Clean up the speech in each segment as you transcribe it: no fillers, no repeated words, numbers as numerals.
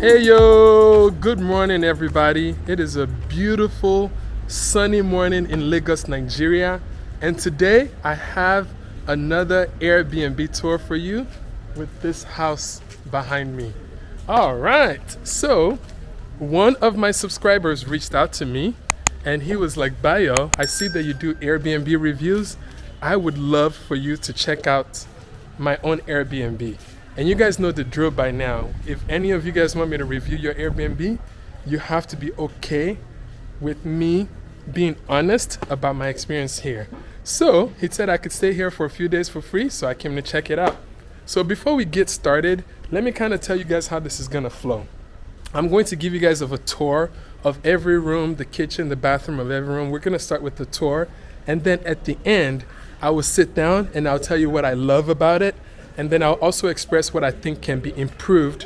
Hey yo, good morning everybody. It is a beautiful sunny morning in Lagos, Nigeria. And today I have another Airbnb tour for you with this house behind me. All right, so one of my subscribers reached out to me and he was like, Bayo, I see that you do Airbnb reviews. I would love for you to check out my own Airbnb. And you guys know the drill by now. If any of you guys want me to review your Airbnb, you have to be okay with me being honest about my experience here. So he said I could stay here for a few days for free, so I came to check it out. So before we get started, let me kind of tell you guys how this is gonna flow. I'm going to give you guys a tour of every room, the kitchen, the bathroom of every room. We're gonna start with the tour, and then at the end, I will sit down and I'll tell you what I love about it. And then I'll also express what I think can be improved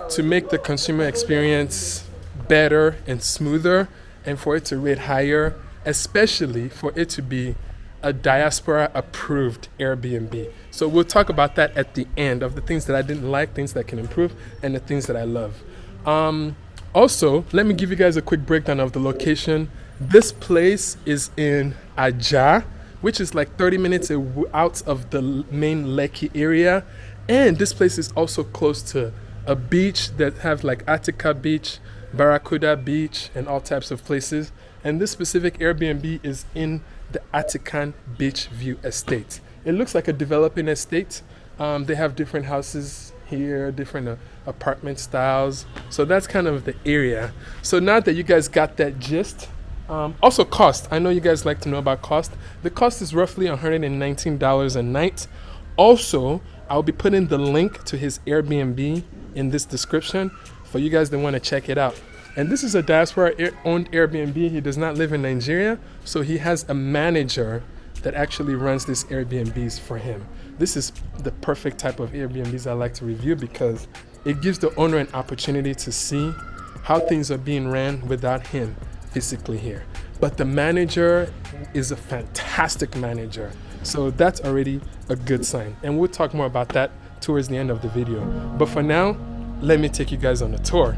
to make the consumer experience better and smoother and for it to rate higher, especially for it to be a diaspora approved Airbnb. So we'll talk about that at the end of the things that I didn't like, things that can improve, and the things that I love. Also, let me give you guys a quick breakdown of the location. This place is in Adio, which is like 30 minutes out of the main Lekki area. And this place is also close to a beach that have like Attica Beach, Barracuda Beach, and all types of places. And this specific Airbnb is in the Attican Beach View Estate. It looks like a developing estate. They have different houses here, different apartment styles. So that's kind of the area. So now that you guys got that gist, also cost. I know you guys like to know about cost. The cost is roughly $119 a night. Also, I'll be putting the link to his Airbnb in this description for you guys that want to check it out. And this is a diaspora-owned Airbnb. He does not live in Nigeria, so he has a manager that actually runs these Airbnbs for him. This is the perfect type of Airbnbs I like to review because it gives the owner an opportunity to see how things are being ran without him physically here. But the manager is a fantastic manager, so that's already a good sign, and we'll talk more about that towards the end of the video. But for now, let me take you guys on a tour.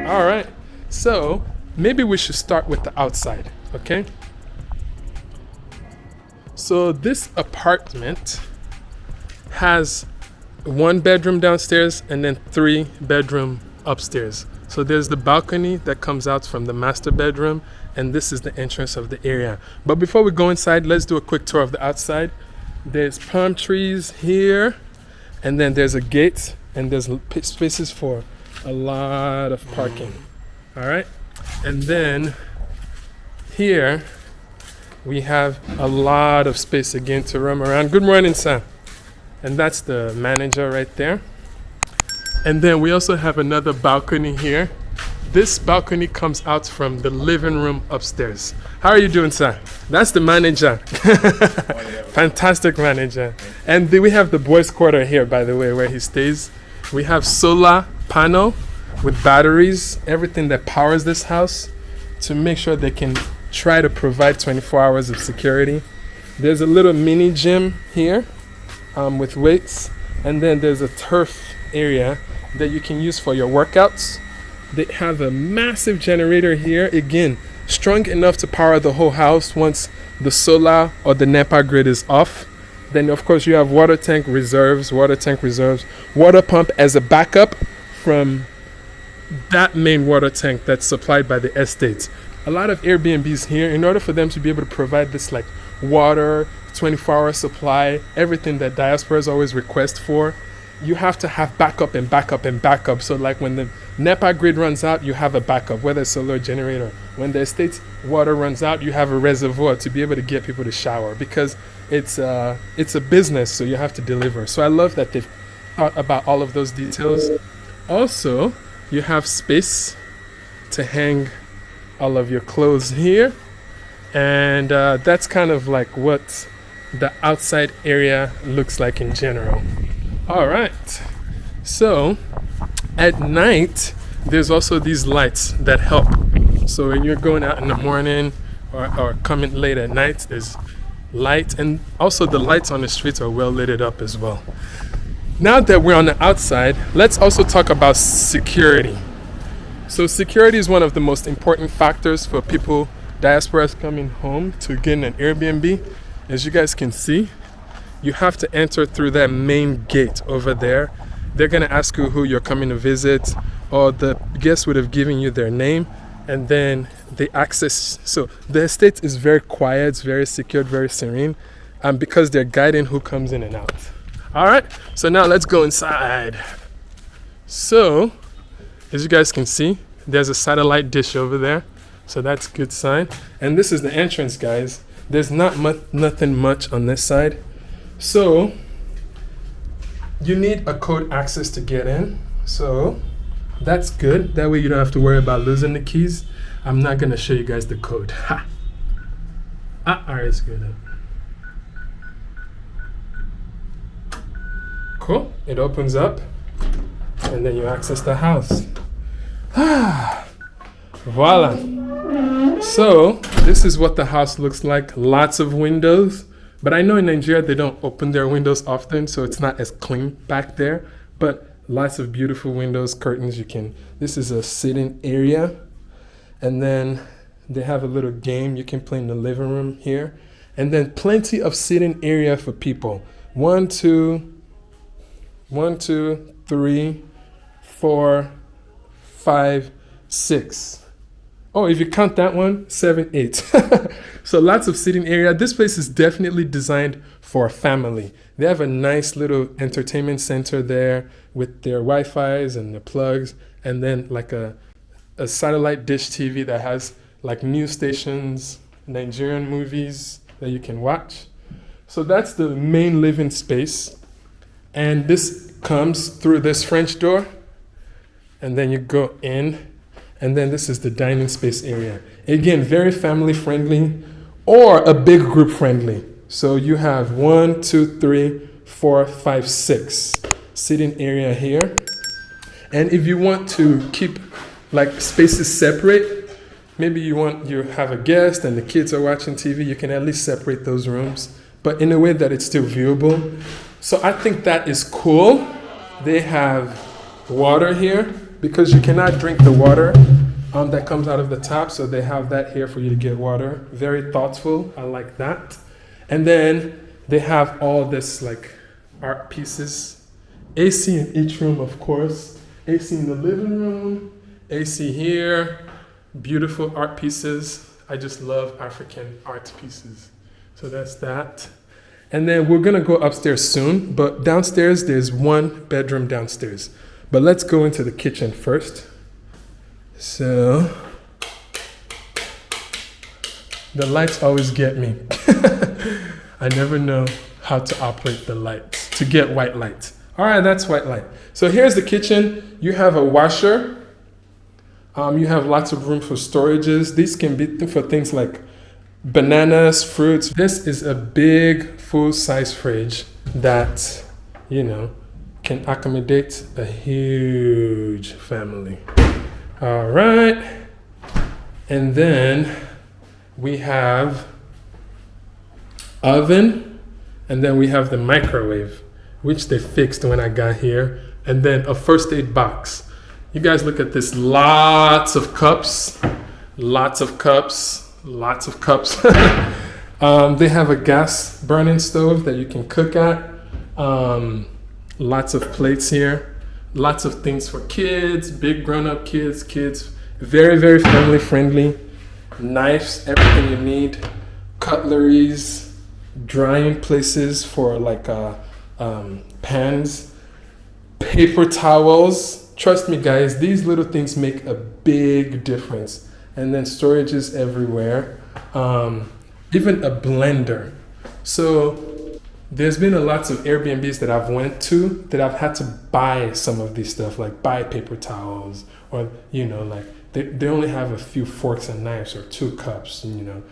All right, so maybe we should start with the outside, okay? So this apartment has 1 bedroom downstairs and then 3 bedroom upstairs. So there's the balcony that comes out from the master bedroom, and this is the entrance of the area. But before we go inside, let's do a quick tour of the outside. There's palm trees here, and then there's a gate, and there's spaces for a lot of parking. All right, and then here we have a lot of space again to roam around. Good morning, Sam. And that's the manager right there. And then we also have another balcony here. This balcony comes out from the living room upstairs. How are you doing, Sam? That's the manager. Fantastic manager. And we have the boys' quarter here, by the way, where he stays. We have solar panel with batteries, everything that powers this house to make sure they can try to provide 24 hours of security. There's a little mini gym here with weights, and then there's a turf area that you can use for your workouts. They have a massive generator here, again, strong enough to power the whole house once the solar or the NEPA grid is off. Then of course you have water tank reserves, water pump as a backup from that main water tank that's supplied by the estates. A lot of Airbnbs here, in order for them to be able to provide this like water, 24-hour supply, everything that diasporas always request for, you have to have backup and backup and backup. So like when the NEPA grid runs out, you have a backup, whether it's solar generator. When the estate's water runs out, you have a reservoir to be able to get people to shower, because it's a business, so you have to deliver. So I love that they've thought about all of those details. Also, you have space to hang all of your clothes here. And that's kind of like what the outside area looks like in general. All right. So at night, there's also these lights that help. So when you're going out in the morning or coming late at night, there's light, and also the lights on the streets are well lit up as well. Now that we're on the outside, let's also talk about security. So security is one of the most important factors for people, diasporas coming home to get an Airbnb. As you guys can see, you have to enter through that main gate over there. They're gonna ask you who you're coming to visit, or the guest would have given you their name, and then the access. So the estate is very quiet, it's very secured, very serene, because they're guiding who comes in and out. All right, so now let's go inside. So as you guys can see, there's a satellite dish over there, so that's a good sign. And this is the entrance, guys. There's nothing much on this side, so you need a code access to get in. So that's good. That way you don't have to worry about losing the keys. I'm not gonna show you guys the code. Ha! Alright, it's good. Cool. It opens up, and then you access the house. Voila. So this is what the house looks like. Lots of windows, but I know in Nigeria they don't open their windows often, so it's not as clean back there, but lots of beautiful windows, curtains. This is a sitting area, and then they have a little game you can play in the living room here, and then plenty of sitting area for people. 1, 2, 3, 4, 5, 6. Oh, if you count that one, 7, 8. So lots of sitting area. This place is definitely designed for a family. They have a nice little entertainment center there with their Wi-Fi's and their plugs, and then like a satellite dish TV that has like news stations, Nigerian movies that you can watch. So that's the main living space. And this comes through this French door, and then you go in. And then this is the dining space area. Again, very family friendly or a big group friendly. So you have 1, 2, 3, 4, 5, 6 sitting area here. And if you want to keep like spaces separate, maybe you have a guest and the kids are watching TV, you can at least separate those rooms, but in a way that it's still viewable. So I think that is cool. They have water here, because you cannot drink the water that comes out of the tap, so they have that here for you to get water. Very thoughtful. I like that. And then they have all this like art pieces. AC in each room, of course. AC in the living room. AC here. Beautiful art pieces. I just love African art pieces. So that's that. And then we're gonna go upstairs soon, but downstairs there's one bedroom downstairs. But let's go into the kitchen first. So the lights always get me. I never know how to operate the lights to get white light. All right, that's white light. So here's the kitchen. You have a washer. You have lots of room for storages. These can be for things like bananas, fruits. This is a big full-size fridge that, can accommodate a huge family. All right. And then we have oven, and then we have the microwave, which they fixed when I got here, and then a first aid box. You guys look at this, lots of cups. They have a gas burning stove that you can cook at. Lots of plates here, lots of things for kids, big grown-up kids, very, very family friendly. Knives, everything you need, cutleries, drying places for like pans, paper towels. Trust me guys, these little things make a big difference. And then storages everywhere, even a blender. So there's been lots of Airbnbs that I've went to that I've had to buy some of these stuff, like buy paper towels, or like they only have a few forks and knives or 2 cups, you know,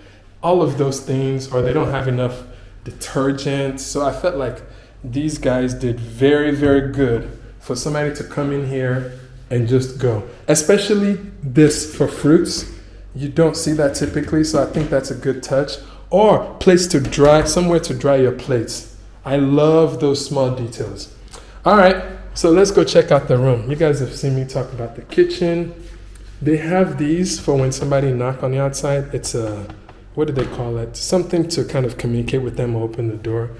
all of those things, or they don't have enough detergent. So I felt like these guys did very, very good for somebody to come in here and just go. Especially this for fruits. You don't see that typically, so I think that's a good touch. Or place to dry, somewhere to dry your plates. I love those small details. All right, so let's go check out the room. You guys have seen me talk about the kitchen. They have these for when somebody knock on the outside. It's a, what do they call it? Something to kind of communicate with them or open the door.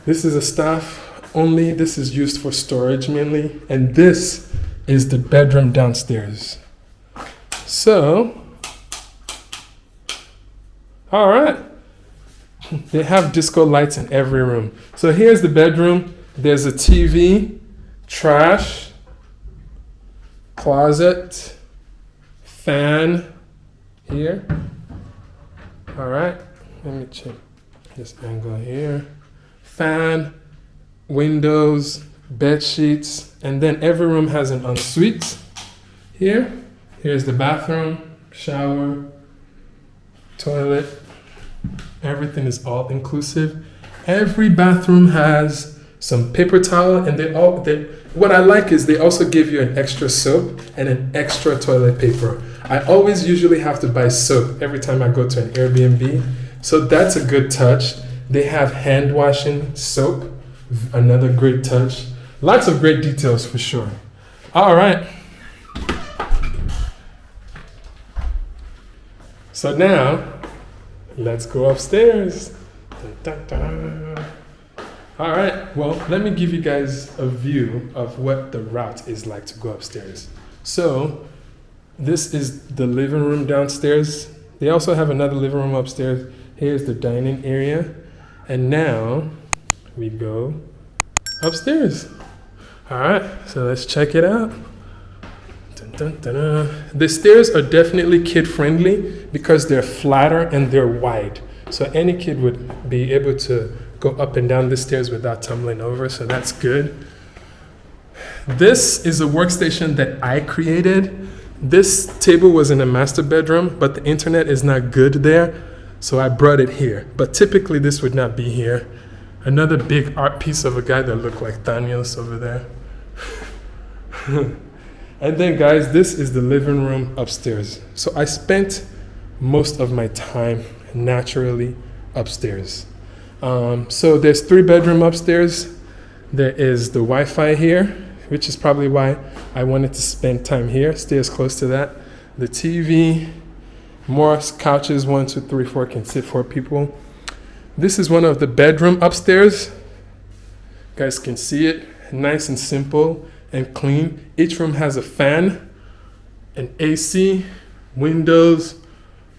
This is a staff only. This is used for storage mainly. And this is the bedroom downstairs. So, all right. They have disco lights in every room. So here's the bedroom. There's a TV, trash, closet, fan here. All right. Let me check this angle here. Fan, windows, bed sheets, and then every room has an ensuite here. Here's the bathroom, shower, toilet. Everything is all inclusive. Every bathroom has some paper towel, and what I like is they also give you an extra soap and an extra toilet paper. I always usually have to buy soap every time I go to an Airbnb, so that's a good touch. They have hand washing soap, another great touch. Lots of great details for sure. All right. So now, let's go upstairs. Dun, dun, dun. All right, well, let me give you guys a view of what the route is like to go upstairs. So, this is the living room downstairs. They also have another living room upstairs. Here's the dining area. And now, we go upstairs. All right, so let's check it out. Dun, dun, dun, dun. The stairs are definitely kid-friendly because they're flatter and they're wide. So any kid would be able to go up and down the stairs without tumbling over, so that's good. This is a workstation that I created. This table was in a master bedroom, but the internet is not good there, so I brought it here. But typically this would not be here. Another big art piece of a guy that looked like Thanos over there. And then guys, this is the living room upstairs. So I spent most of my time naturally upstairs. So there's 3 bedroom upstairs. There is the Wi-Fi here, which is probably why I wanted to spend time here, stay as close to that. The TV, more couches, 1, 2, 3, 4 can sit 4 people. This is one of the bedroom upstairs. You guys can see it, nice and simple and clean. Each room has a fan, an AC, windows,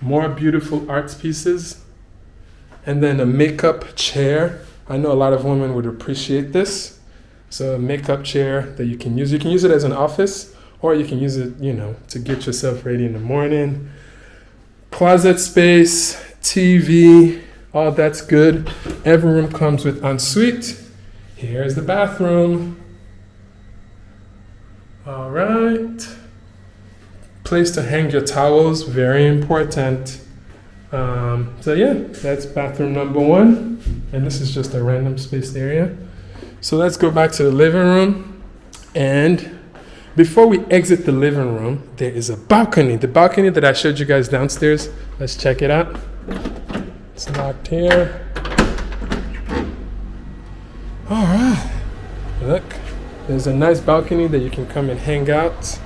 more beautiful art pieces, and then a makeup chair. I know a lot of women would appreciate this. So a makeup chair that you can use. You can use it as an office, or you can use it, you know, to get yourself ready in the morning. Closet space, TV, all that's good. Every room comes with ensuite. Here's the bathroom. All right. Place to hang your towels, very important. So yeah, that's bathroom number 1. And this is just a random spaced area. So let's go back to the living room. And before we exit the living room, there is a balcony. The balcony that I showed you guys downstairs. Let's check it out. It's locked here. All right. Look, there's a nice balcony that you can come and hang out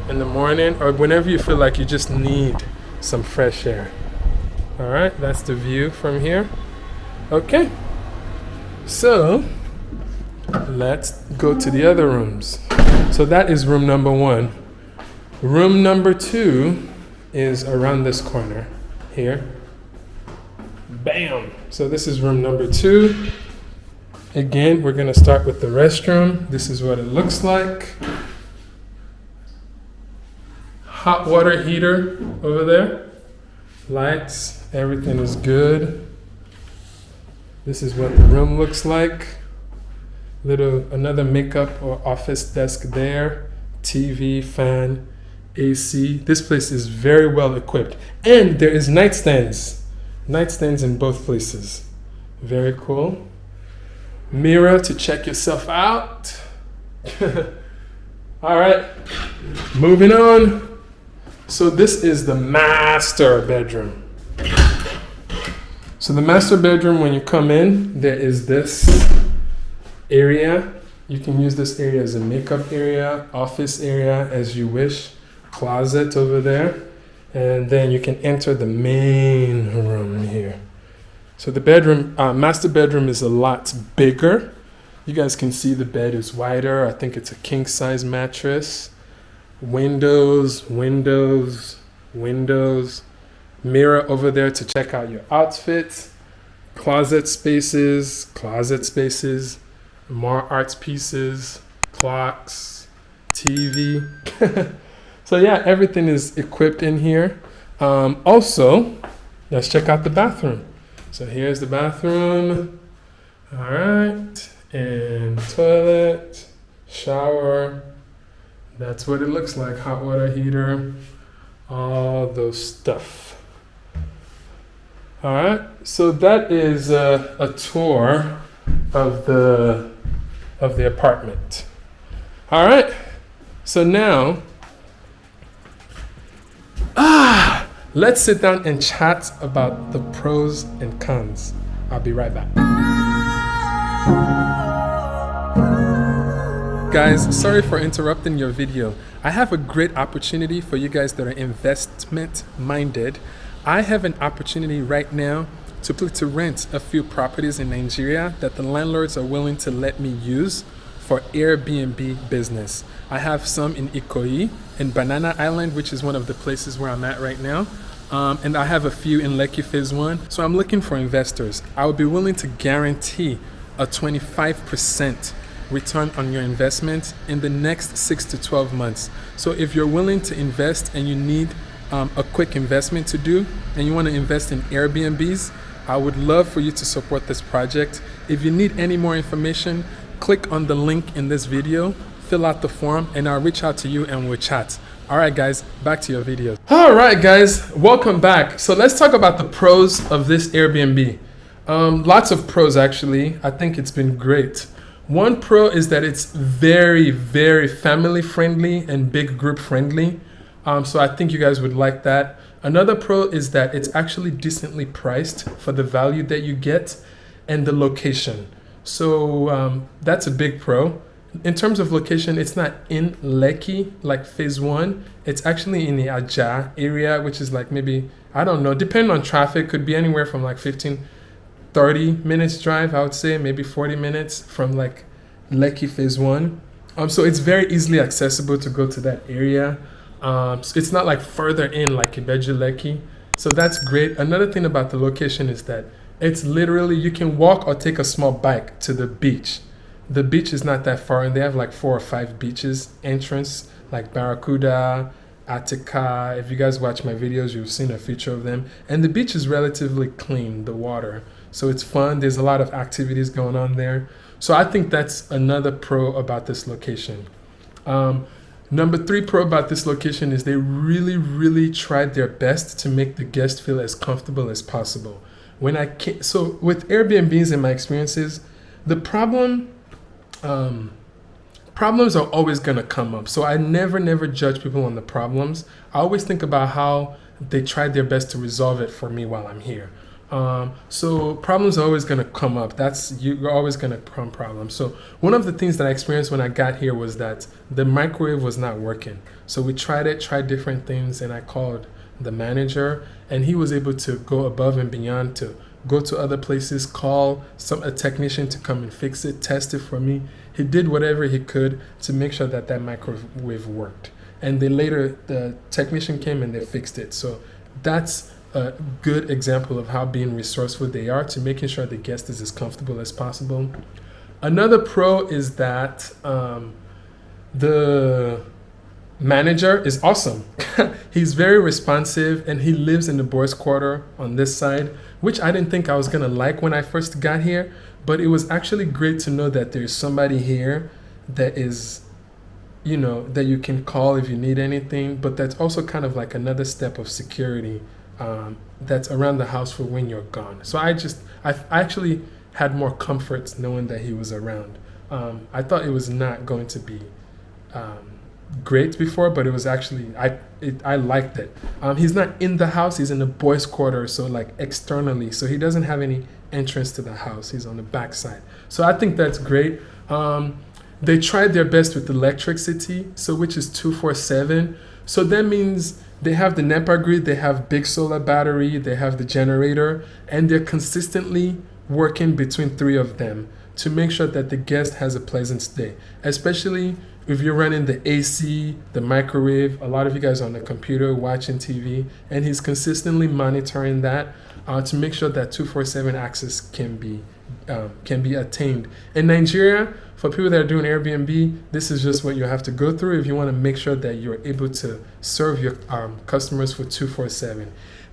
in the morning or whenever you feel like you just need some fresh air. All right, that's the view from here. Okay, so let's go to the other rooms. So that is room number 1. Room number 2 is around this corner here. Bam! So this is room number 2. Again, we're gonna start with the restroom. This is what it looks like. Hot water heater over there. Lights, everything is good. This is what the room looks like. Another makeup or office desk there. TV, fan, AC. This place is very well equipped. And there is nightstands. Nightstands in both places. Very cool. Mirror to check yourself out. All right, moving on. So this is the master bedroom. So the master bedroom, when you come in, there is this area. You can use this area as a makeup area, office area, as you wish. Closet over there. And then you can enter the main room here. So the bedroom, master bedroom is a lot bigger. You guys can see the bed is wider. I think it's a king size mattress. Windows, windows, windows. Mirror over there to check out your outfit. Closet spaces, more art pieces, clocks, TV. So yeah, everything is equipped in here. Also, let's check out the bathroom. So here's the bathroom. All right, and toilet, shower. That's what it looks like. Hot water heater, all those stuff. All right, so that is a tour of the apartment. All right, so now let's sit down and chat about the pros and cons. I'll be right back. Guys, sorry for interrupting your video. I have a great opportunity for you guys that are investment minded. I have an opportunity right now to rent a few properties in Nigeria that the landlords are willing to let me use for Airbnb business. I have some in Ikoyi, in Banana Island, which is one of the places where I'm at right now. And I have a few in Lekki Phase 1. So I'm looking for investors. I would be willing to guarantee a 25% return on your investment in the next 6 to 12 months. So if you're willing to invest and you need a quick investment to do and you want to invest in Airbnbs, I would love for you to support this project. If you need any more information, click on the link in this video, fill out the form, and I'll reach out to you and we'll chat. All right, guys, back to your video. All right, guys, welcome back. So let's talk about the pros of this Airbnb. Lots of pros, actually. I think it's been great. One pro is that it's very, very family friendly and big group friendly. So I think you guys would like that. Another pro is that it's actually decently priced for the value that you get and the location. So that's a big pro. In terms of location, it's not in Lekki like Phase 1. It's actually in the Aja area, which is like maybe, I don't know, depending on traffic, could be anywhere from like 30 minutes drive, I would say, maybe 40 minutes from like Lekki Phase 1. So it's very easily accessible to go to that area. So it's not like further in like Ibeju Lekki. So that's great. Another thing about the location is that it's literally, you can walk or take a small bike to the beach. The beach is not that far, and they have like 4 or 5 beaches entrance, like Barracuda, Attica. If you guys watch my videos, you've seen a feature of them. And the beach is relatively clean, the water. So it's fun. There's a lot of activities going on there. So I think that's another pro about this location. Number 3 pro about this location is they really, really tried their best to make the guest feel as comfortable as possible. So with Airbnbs, in my experiences, the problems are always going to come up. So I never judge people on the problems. I always think about how they tried their best to resolve it for me while I'm here. So problems are always going to come up. You're always going to come problems. So one of the things that I experienced when I got here was that the microwave was not working. So we tried different things, and I called the manager, and he was able to go above and beyond to go to other places, call a technician to come and fix it, test it for me. He did whatever he could to make sure that microwave worked. And then later the technician came and they fixed it. So that's a good example of how being resourceful they are to making sure the guest is as comfortable as possible. Another pro is that the manager is awesome. He's very responsive, and he lives in the boys' quarter on this side, which I didn't think I was gonna like when I first got here, but it was actually great to know that there's somebody here that is that you can call if you need anything, but that's also kind of like another step of security that's around the house for when you're gone. So I actually had more comfort knowing that he was around. I thought it was not going to be great before, but it was actually I liked it. He's not in the house; he's in the boys' quarter, so like externally, so he doesn't have any entrance to the house. He's on the back side, so I think that's great. They tried their best with electricity, so which is 24/7. So that means they have the NEPA grid, they have big solar battery, they have the generator, and they're consistently working between three of them to make sure that the guest has a pleasant stay, especially if you're running the AC, the microwave. A lot of you guys are on the computer watching TV, and he's consistently monitoring that to make sure that 24/7 access can be attained. In Nigeria, for people that are doing Airbnb, this is just what you have to go through if you want to make sure that you're able to serve your customers for 24/7.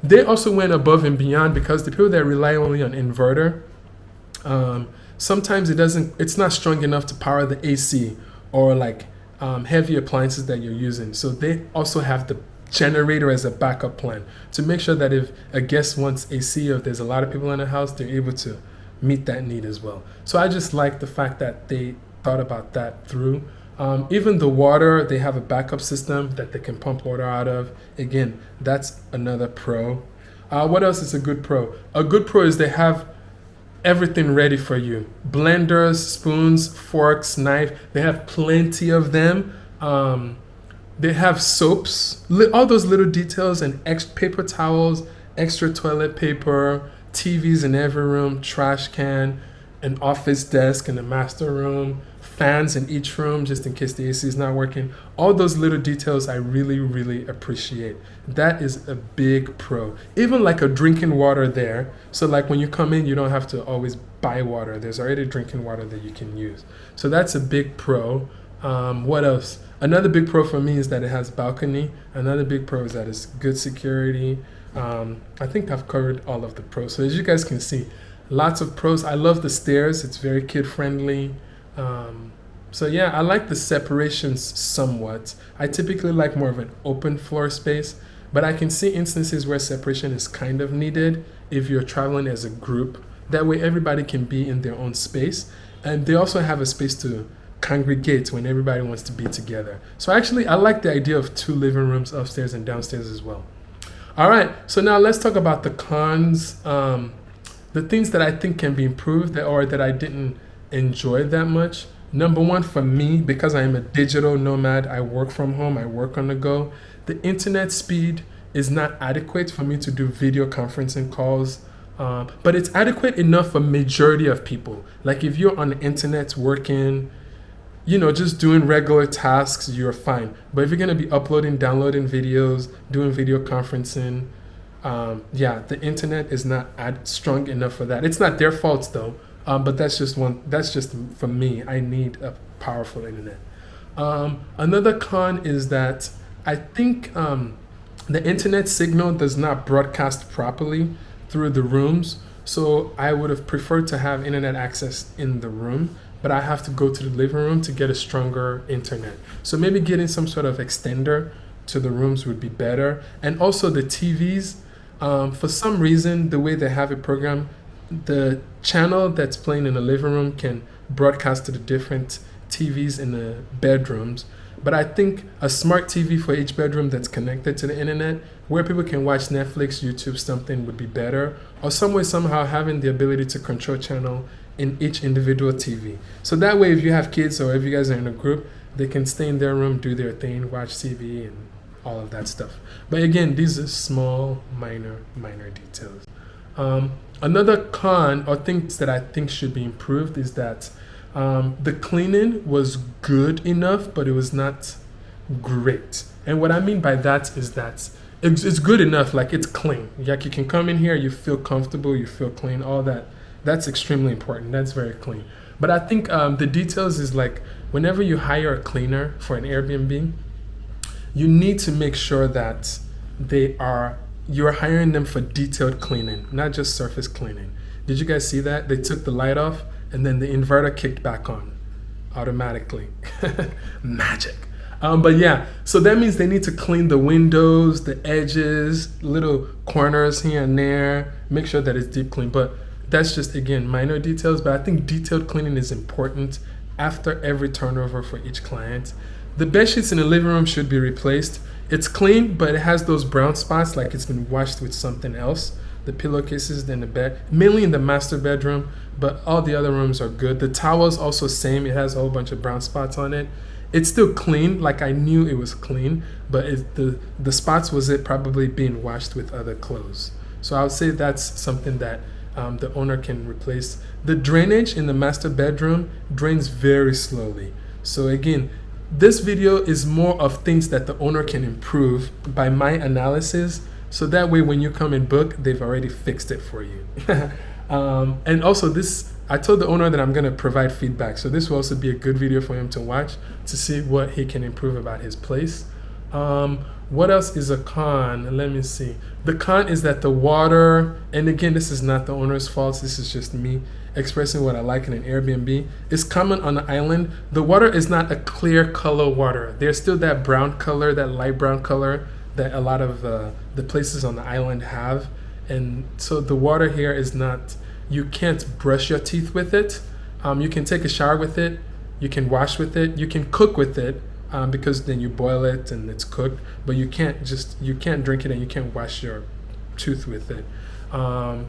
They also went above and beyond because the people that rely only on inverter, sometimes it's not strong enough to power the AC or like heavy appliances that you're using. So they also have the generator as a backup plan to make sure that if a guest wants AC or if there's a lot of people in the house, they're able to meet that need as well. So I just like the fact that they thought about that through. Even the water, they have a backup system that they can pump water out of. Again, that's another pro. What else is a good pro? A good pro is they have everything ready for you. Blenders, spoons, forks, knife. They have plenty of them. They have soaps, all those little details, and paper towels, extra toilet paper, TVs in every room, trash can, an office desk in the master room, fans in each room just in case the AC is not working. All those little details I really, really appreciate. That is a big pro. Even like a drinking water there. So like when you come in, you don't have to always buy water. There's already drinking water that you can use. So that's a big pro. What else? Another big pro for me is that it has balcony. Another big pro is that it's good security. I think I've covered all of the pros. So as you guys can see, lots of pros. I love the stairs. It's very kid friendly. So yeah, I like the separations somewhat. I typically like more of an open floor space, but I can see instances where separation is kind of needed if you're traveling as a group. That way everybody can be in their own space. And they also have a space to congregate when everybody wants to be together. So actually, I like the idea of 2 living rooms upstairs and downstairs as well. All right, so now let's talk about the cons. The things that I think can be improved or that I didn't enjoy that much. Number one, for me, because I am a digital nomad, I work from home, I work on the go, the internet speed is not adequate for me to do video conferencing calls. But it's adequate enough for majority of people. Like if you're on the internet working, just doing regular tasks, you're fine. But if you're going to be uploading, downloading videos, doing video conferencing, the internet is not strong enough for that. It's not their fault though, but that's just for me. I need a powerful internet. Another con is that I think the internet signal does not broadcast properly through the rooms. So I would have preferred to have internet access in the room, but I have to go to the living room to get a stronger internet. So maybe getting some sort of extender to the rooms would be better. And also the TVs, for some reason, the way they have it programmed, the channel that's playing in the living room can broadcast to the different TVs in the bedrooms. But I think a smart TV for each bedroom that's connected to the internet, where people can watch Netflix, YouTube, something would be better. Or somehow having the ability to control channel in each individual TV. So that way, if you have kids or if you guys are in a group, they can stay in their room, do their thing, watch TV and all of that stuff. But again, these are small, minor details. Another con or things that I think should be improved is that the cleaning was good enough, but it was not great. And what I mean by that is that it's good enough, like it's clean. Like you can come in here, you feel comfortable, you feel clean, all that. That's extremely important. That's very clean. But I think the details is like whenever you hire a cleaner for an Airbnb, you need to make sure that you're hiring them for detailed cleaning, not just surface cleaning. Did you guys see that? They took the light off and then the inverter kicked back on automatically. Magic. But yeah, so that means they need to clean the windows, the edges, little corners here and there, make sure that it's deep clean. But that's just, again, minor details. But I think detailed cleaning is important after every turnover for each client. The bed sheets in the living room should be replaced. It's clean, but it has those brown spots like it's been washed with something else. The pillowcases, then the bed, mainly in the master bedroom, but all the other rooms are good. The towels also same. It has a whole bunch of brown spots on it. It's still clean, like I knew it was clean, but the spots was it probably being washed with other clothes. So I would say that's something that the owner can replace. The drainage in the master bedroom drains very slowly. So again, this video is more of things that the owner can improve by my analysis. So that way when you come and book, they've already fixed it for you. And also this, I told the owner that I'm going to provide feedback. So this will also be a good video for him to watch to see what he can improve about his place. What else is a con? Let me see. The con is that the water, and again, this is not the owner's fault. This is just me expressing what I like in an Airbnb. It's common on the island. The water is not a clear color water. There's still that brown color, that light brown color that a lot of the places on the island have. And so the water here is not, you can't brush your teeth with it. You can take a shower with it. You can wash with it. You can cook with it because then you boil it and it's cooked. But you can't drink it and you can't wash your tooth with it. In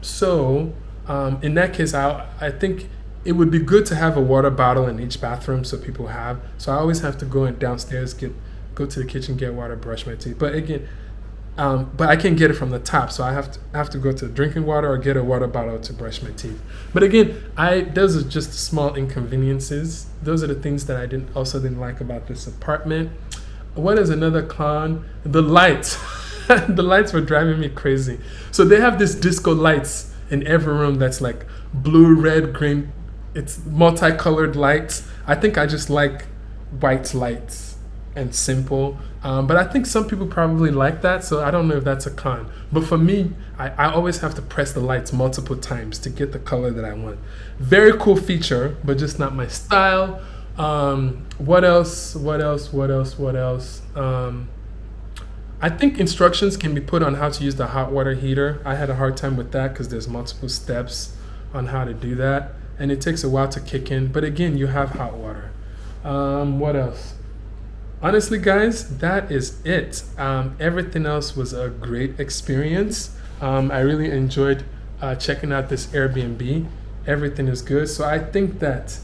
that case, I think it would be good to have a water bottle in each bathroom so people have. So I always have to go downstairs, go to the kitchen, get water, brush my teeth. But again, but I can't get it from the top, so I have to go to drinking water or get a water bottle to brush my teeth. But again, those are just small inconveniences. Those are the things that I didn't like about this apartment. What is another con? The lights. The lights were driving me crazy. So they have this disco lights in every room that's like blue, red, green. It's multicolored lights. I think I just like white lights and simple. But I think some people probably like that, so I don't know if that's a con. But for me, I always have to press the lights multiple times to get the color that I want. Very cool feature, but just not my style. What else? I think instructions can be put on how to use the hot water heater. I had a hard time with that because there's multiple steps on how to do that. And it takes a while to kick in. But again, you have hot water. What else? Honestly, guys, that is it. Everything else was a great experience. I really enjoyed checking out this Airbnb. Everything is good. So I think that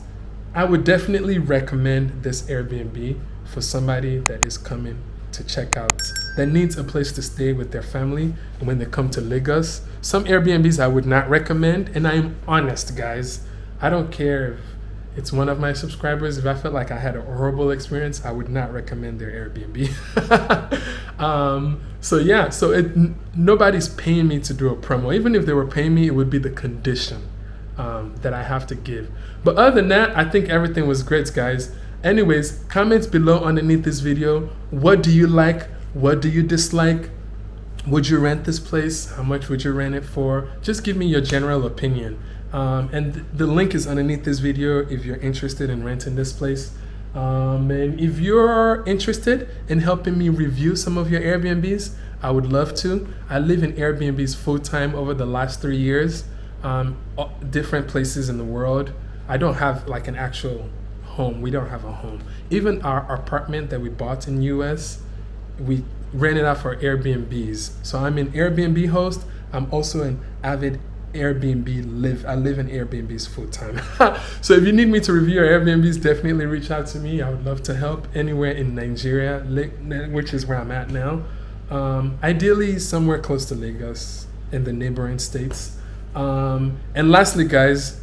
I would definitely recommend this Airbnb for somebody that is coming to check out, that needs a place to stay with their family when they come to Lagos. Some Airbnbs I would not recommend, and I am honest, guys. I don't care if it's one of my subscribers. If I felt like I had a horrible experience, I would not recommend their Airbnb. Nobody's paying me to do a promo. Even if they were paying me, it would be the condition that I have to give. But other than that, I think everything was great, guys. Anyways, comments below underneath this video. What do you like? What do you dislike? Would you rent this place? How much would you rent it for? Just give me your general opinion. And the link is underneath this video if you're interested in renting this place. And if you're interested in helping me review some of your Airbnbs, I would love to. I live in Airbnbs full-time over the last 3 years, different places in the world. I don't have like an actual home. We don't have a home. Even our apartment that we bought in US, we rented out for Airbnbs. So I'm an Airbnb host. I'm also an avid Airbnb I live in Airbnbs full time. So if you need me to review your Airbnbs, definitely reach out to me. I would love to help anywhere in Nigeria, which is where I'm at now. Ideally somewhere close to Lagos in the neighboring states. And lastly, guys,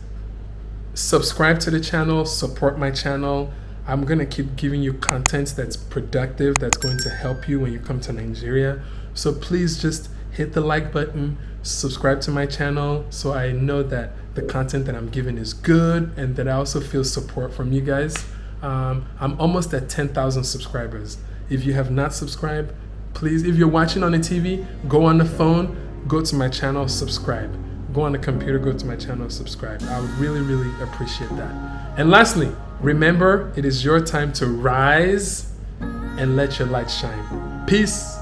subscribe to the channel, support my channel. I'm gonna keep giving you content that's productive, that's going to help you when you come to Nigeria. So please just hit the like button, subscribe to my channel so I know that the content that I'm giving is good and that I also feel support from you guys. I'm almost at 10,000 subscribers. If you have not subscribed, please, if you're watching on the TV, go on the phone, go to my channel, subscribe. Go on the computer, go to my channel, subscribe. I would really, really appreciate that. And lastly, remember, it is your time to rise and let your light shine. Peace.